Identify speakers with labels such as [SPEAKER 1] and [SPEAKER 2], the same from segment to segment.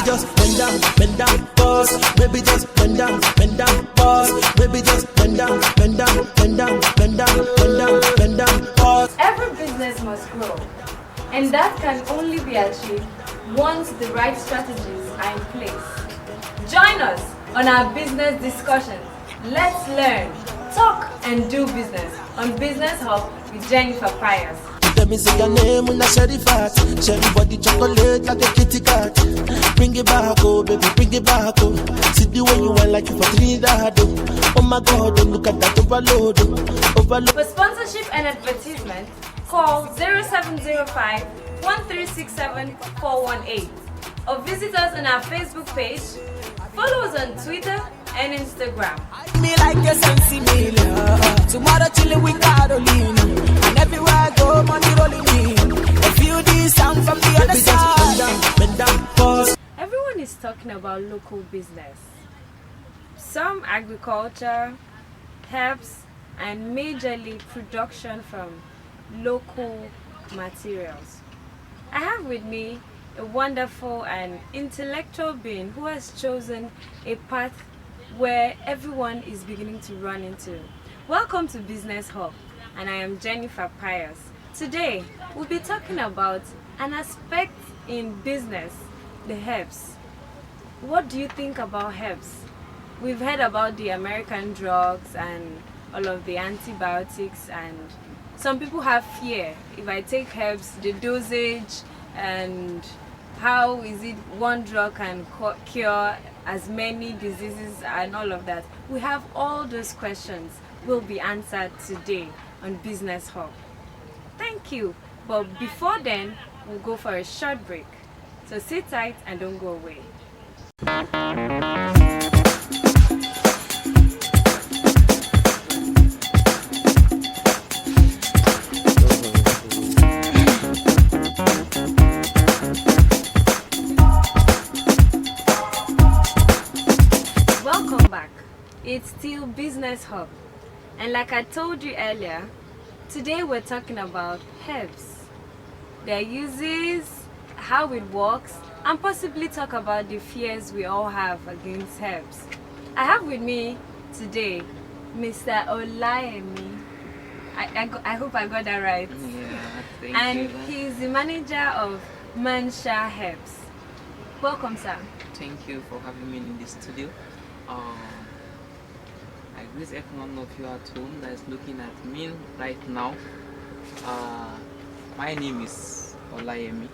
[SPEAKER 1] just bend down, pause. Baby, just bend down, pause. Baby, just bend down, pause.
[SPEAKER 2] Every business must grow, and that can only be achieved once the right strategies are in place. Join us on our business discussions. Let's learn, talk, and do business on Business Hub with Jennifer Pius.
[SPEAKER 1] Let me say your name when I share the fat. Share the body chocolate like a kitty cat. Bring it back, oh baby, bring it back, oh. See the way you want like you for Trinidad, oh. Oh my God, oh, look at that overload, oh. Overload.
[SPEAKER 2] For sponsorship and advertisement, call 0705 1367 418 or visit us on our Facebook page. Follow us on Twitter and Instagram.
[SPEAKER 3] Me like a sensimilla. Tomorrow chilling with Carolina. And everywhere I go, money rolling in. I feel this sound from the other side.
[SPEAKER 1] Bend down, pause.
[SPEAKER 2] Everyone is talking about local business. Some agriculture, herbs, and majorly production from local materials. I have with me a wonderful and intellectual being who has chosen a path where everyone is beginning to run into. Welcome to Business Hub, and I am Jennifer Pius. Today, we'll be talking about an aspect in business, the herbs. What do you think about herbs? We've heard about the American drugs and all of the antibiotics, and some people have fear. If I take herbs, the dosage and how is it one drug can cure as many diseases and all of that. We have all those questions will be answered today on Business Hub. Thank you. But before then, we'll go for a short break. So sit tight and don't go away. Welcome back. It's still Business Hub, and like I told you earlier, today we're talking about herbs, their uses, how it works, and possibly talk about the fears we all have against herbs. I have with me today Mr. Olayemi. I hope I got that right.
[SPEAKER 4] Yeah, thank
[SPEAKER 2] And
[SPEAKER 4] you.
[SPEAKER 2] he's the manager of Mansha Herbs. Welcome, sir.
[SPEAKER 4] Thank you for having me in the studio. I greet every one of you at home that is looking at me right now. My name is Olayemi,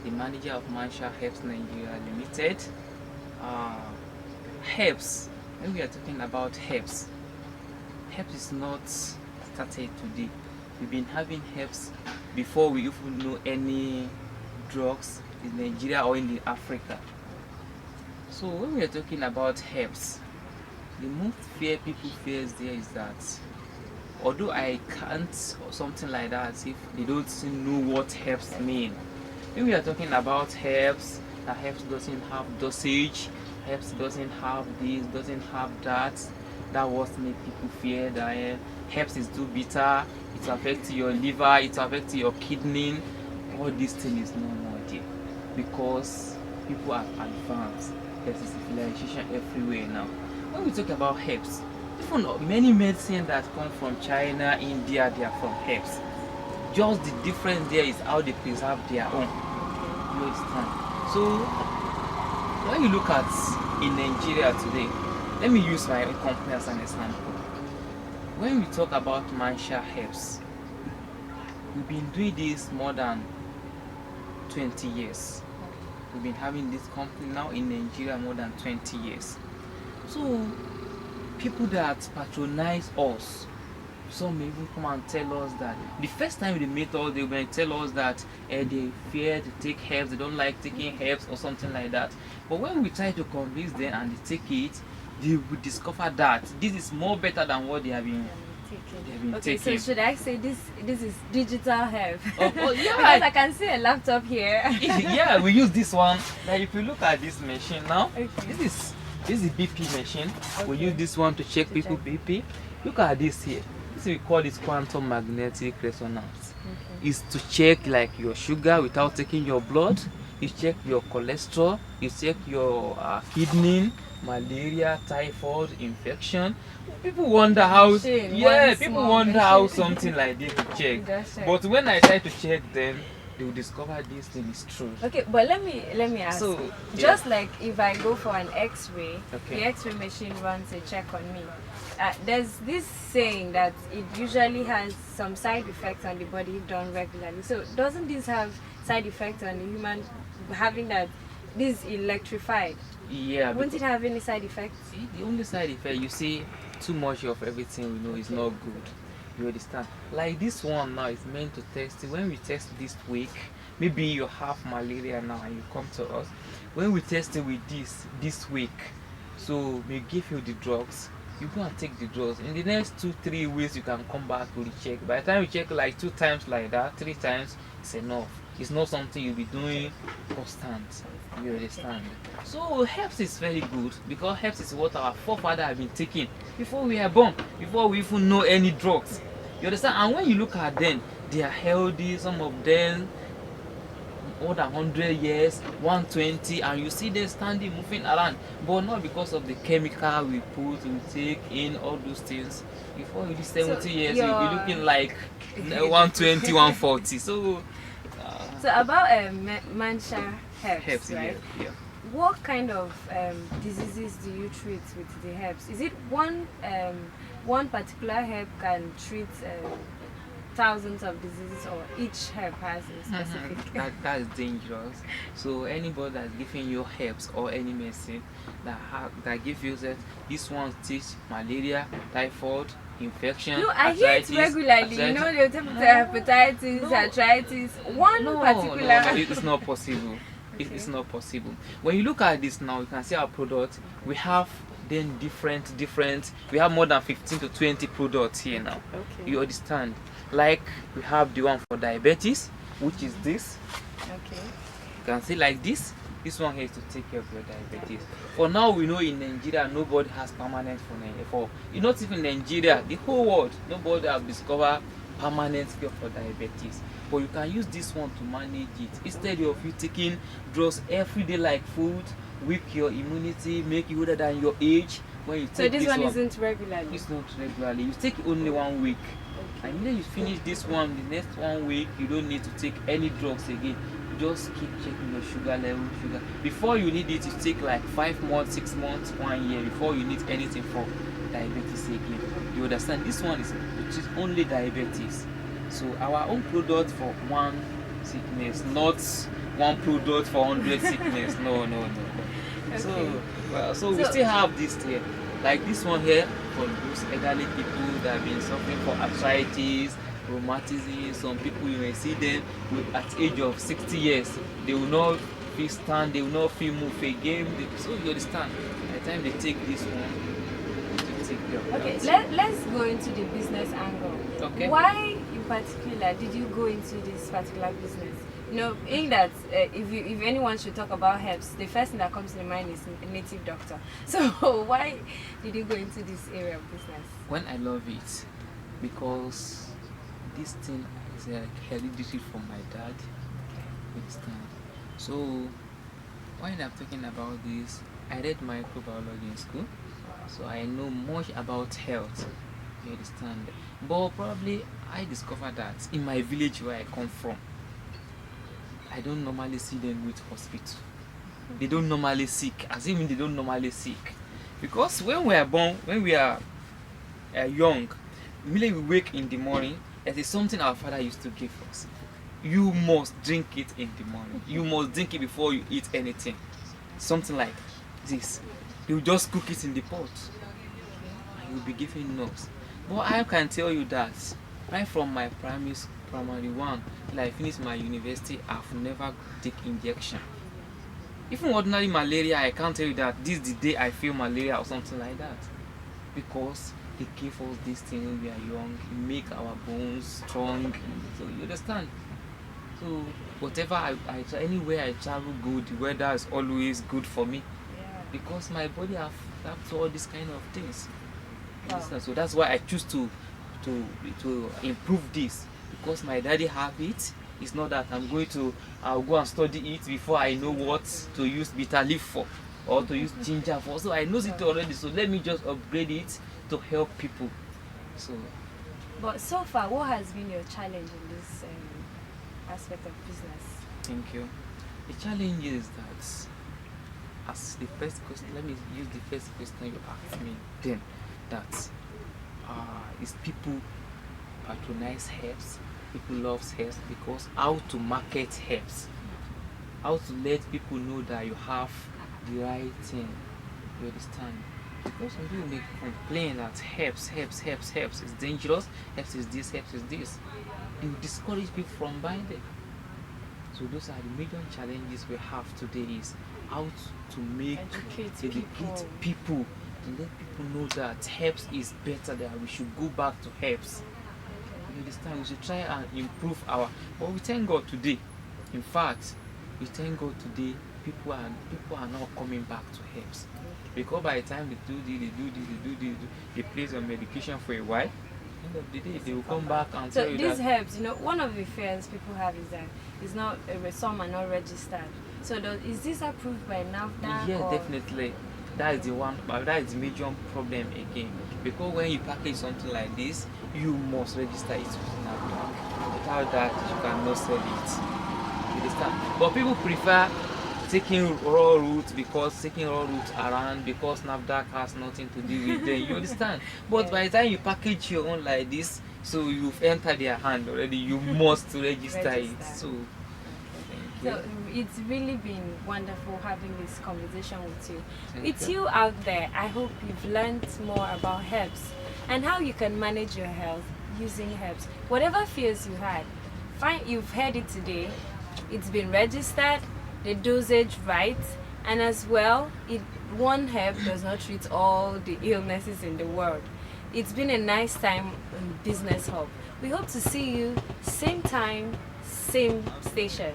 [SPEAKER 4] the manager of Mansha Herbs Nigeria Limited. Herbs, when we are talking about herbs is not started today. We've been having herbs before we even know any drugs in Nigeria or in Africa. So when we are talking about herbs, the most fear people face there is that although I can't or something like that, if they don't know what herbs mean. When we are talking about herbs, that herbs doesn't have dosage, herbs doesn't have this, doesn't have that. That was make people fear that herbs is too bitter, it affects your liver, it affects your kidney. All these things is no more there because people are advanced. There's civilization everywhere now. When we talk about herbs, even many medicines that come from China, India, they are from herbs. Just the difference there is how they preserve their own. You understand? So when you look at in Nigeria today, let me use my own company as an example. When we talk about Mansha Herbs, we've been doing this more than 20 years. We've been having this company now in Nigeria more than 20 years. So people that patronize us, some may even come and tell us that the first time they meet us, they will tell us that they fear to take herbs, they don't like taking herbs or something like that. But when we try to convince them and they take it, they will discover that this is more better than what they have been
[SPEAKER 2] Okay,
[SPEAKER 4] taking.
[SPEAKER 2] so should I say this is digital herb?
[SPEAKER 4] Oh, yeah.
[SPEAKER 2] Because I can see a laptop here.
[SPEAKER 4] Yeah, we use this one. Now if you look at this machine now,
[SPEAKER 2] Okay.
[SPEAKER 4] this is the BP machine. We
[SPEAKER 2] Okay.
[SPEAKER 4] use this one to check people BP. Look at this here. This we call it quantum magnetic resonance.
[SPEAKER 2] Okay.
[SPEAKER 4] Is to check like your sugar without taking your blood. you check your cholesterol, you check your kidney, malaria, typhoid, infection. People wonder how,
[SPEAKER 2] Machine,
[SPEAKER 4] yeah,
[SPEAKER 2] one
[SPEAKER 4] people
[SPEAKER 2] small
[SPEAKER 4] wonder how
[SPEAKER 2] machine.
[SPEAKER 4] something like this will check.
[SPEAKER 2] Just check.
[SPEAKER 4] But when I try to check them, they will discover this thing is true.
[SPEAKER 2] Okay, but let me ask.
[SPEAKER 4] So,
[SPEAKER 2] just like if I go for an X-ray,
[SPEAKER 4] Okay.
[SPEAKER 2] the X-ray machine runs a check on me. There's this saying that it usually has some side effects on the body if done regularly. So doesn't this have side effects on the human having that this electrified?
[SPEAKER 4] Yeah,
[SPEAKER 2] Wouldn't it have any side effects?
[SPEAKER 4] the only side effect, you see, too much of everything we know is not good. You understand? Like this one now is meant to test it. When we test this week, maybe you have malaria now and you come to us. When we test it with this week, so we give you the drugs. You go and take the drugs. In the next 2-3 weeks, you can come back to recheck. By the time you check like 2 times like that, 3 times, it's enough. It's not something you'll be doing constant. You understand? So herbs is very good because herbs is what our forefathers have been taking before we are born, before we even know any drugs. You understand? And when you look at them, they are healthy. Some of them more than 100 years, 120, and you see them standing, moving around, but not because of the chemical we take in, all those things. Before you reach 70 years, you'll be looking like 120, 140. So
[SPEAKER 2] about Mancha herbs,
[SPEAKER 4] herbs,
[SPEAKER 2] right?
[SPEAKER 4] yeah.
[SPEAKER 2] What kind of diseases do you treat with the herbs? Is it one particular herb can treat thousands of diseases, or each herb has a specific?
[SPEAKER 4] That is dangerous. So anybody that's giving you herbs or any medicine that give you this one teach malaria, typhoid, infection.
[SPEAKER 2] No, I hear it regularly. You know, they'll tell me hepatitis, arthritis. One particular.
[SPEAKER 4] No, it's not possible. It's not possible. When you look at this now, you can see our product. We have then different. We have more than 15 to 20 products here now.
[SPEAKER 2] Okay.
[SPEAKER 4] You understand? Like we have the one for diabetes, which is this.
[SPEAKER 2] Okay.
[SPEAKER 4] You can see like this. This one here is to take care of your diabetes. For now, we know in Nigeria nobody has permanent for not even Nigeria, the whole world, nobody has discovered permanent cure for diabetes. But you can use this one to manage it instead of you taking drugs every day like food, weak your immunity, make you older than your age. When you take
[SPEAKER 2] this one isn't regularly.
[SPEAKER 4] It's not regularly. You take only 1 week.
[SPEAKER 2] Okay.
[SPEAKER 4] And then you finish this one, the next 1 week, you don't need to take any drugs again. You just keep checking your sugar level, Before you need it, you take like 5 months, 6 months, 1 year before you need anything for diabetes again. You understand? This one is only diabetes. So our own product for one sickness, not one product for 100 sickness. No.
[SPEAKER 2] Okay.
[SPEAKER 4] So we still have this here. Like this one here for those elderly people that have been suffering from arthritis, rheumatism. Some people, you may see them at age of 60 years, they will not feel stand, they will not feel move again. So you understand, by the time they take this one, they take care of
[SPEAKER 2] Okay,
[SPEAKER 4] that.
[SPEAKER 2] let's go into the business angle.
[SPEAKER 4] Okay.
[SPEAKER 2] Why in particular did you go into this particular business? You know, in that if anyone should talk about herbs, the first thing that comes to the mind is a native doctor. So why did you go into this area of business?
[SPEAKER 4] When I love it, because this thing is like hereditary from my dad. You understand? So when I'm talking about this, I read microbiology in school, so I know much about health. You understand? But probably I discovered that in my village where I come from, I don't normally see them with hospital. They don't normally sick, as even they don't normally sick. Because when we are born, when we are young, immediately we wake in the morning, there is something our father used to give us. You must drink it in the morning. You must drink it before you eat anything. Something like this. You just cook it in the pot. And you'll be giving nuts. But I can tell you that right from my primary 1 till I finish my university, I've never taken injection. Even ordinary malaria, I can't tell you that this is the day I feel malaria or something like that. Because they give us this thing when we are young, it make our bones strong. So you understand? So whatever I try, anywhere I travel good, the weather is always good for me.
[SPEAKER 2] Yeah.
[SPEAKER 4] Because my body have to all these kind of things.
[SPEAKER 2] Wow.
[SPEAKER 4] So that's why I choose to improve this, because my daddy have it, It's not that I'll go and study it before I know what to use bitter leaf for or to use ginger for. So I know it already. So let me just upgrade it to help people. So.
[SPEAKER 2] But so far, what has been your challenge in this aspect of business?
[SPEAKER 4] Thank you. The challenge is that, as the first question, let me use the first question you asked me then, that is people patronize herbs, people love herbs because how to market herbs, how to let people know that you have the right thing, you understand? Because when people make complain that herbs is dangerous, herbs is this, they will discourage people from buying them. So those are the major challenges we have today, is how to make educate people, to let people know that herbs is better, that we should go back to herbs. You understand? We should try and improve but we thank God today. In fact, we thank God today, people are now coming back to herbs. Because by the time they do this, they place on medication for a while. End of the day, they will come back and tell you that.
[SPEAKER 2] So these herbs, one of the fears people have is that some are not registered. So is this approved by NAFDAC?
[SPEAKER 4] Yeah, definitely. That is the one, but that is the major problem again. Because when you package something like this, you must register it with NAFDAC. Without that, you cannot sell it. You understand? But people prefer taking raw roots around because NAFDAC has nothing to do with them. You understand? But by the time you package your own like this, so you've entered their hand already, you must register it. So
[SPEAKER 2] it's really been wonderful having this conversation with you. With you out there, I hope you've learned more about herbs and how you can manage your health using herbs. Whatever fears you had, you've heard it today. It's been registered, the dosage right, and as well, one herb does not treat all the illnesses in the world. It's been a nice time on Business Hub. We hope to see you same time, same station.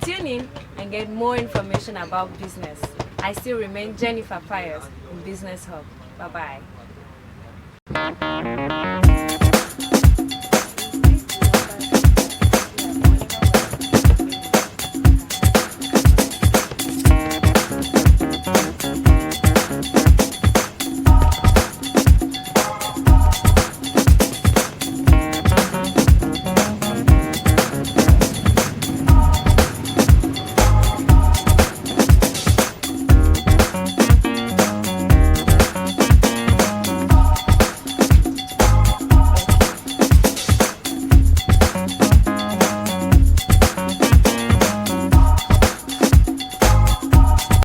[SPEAKER 2] Tune in and get more information about business. I still remain Jennifer Pius in Business Hub. Bye-bye.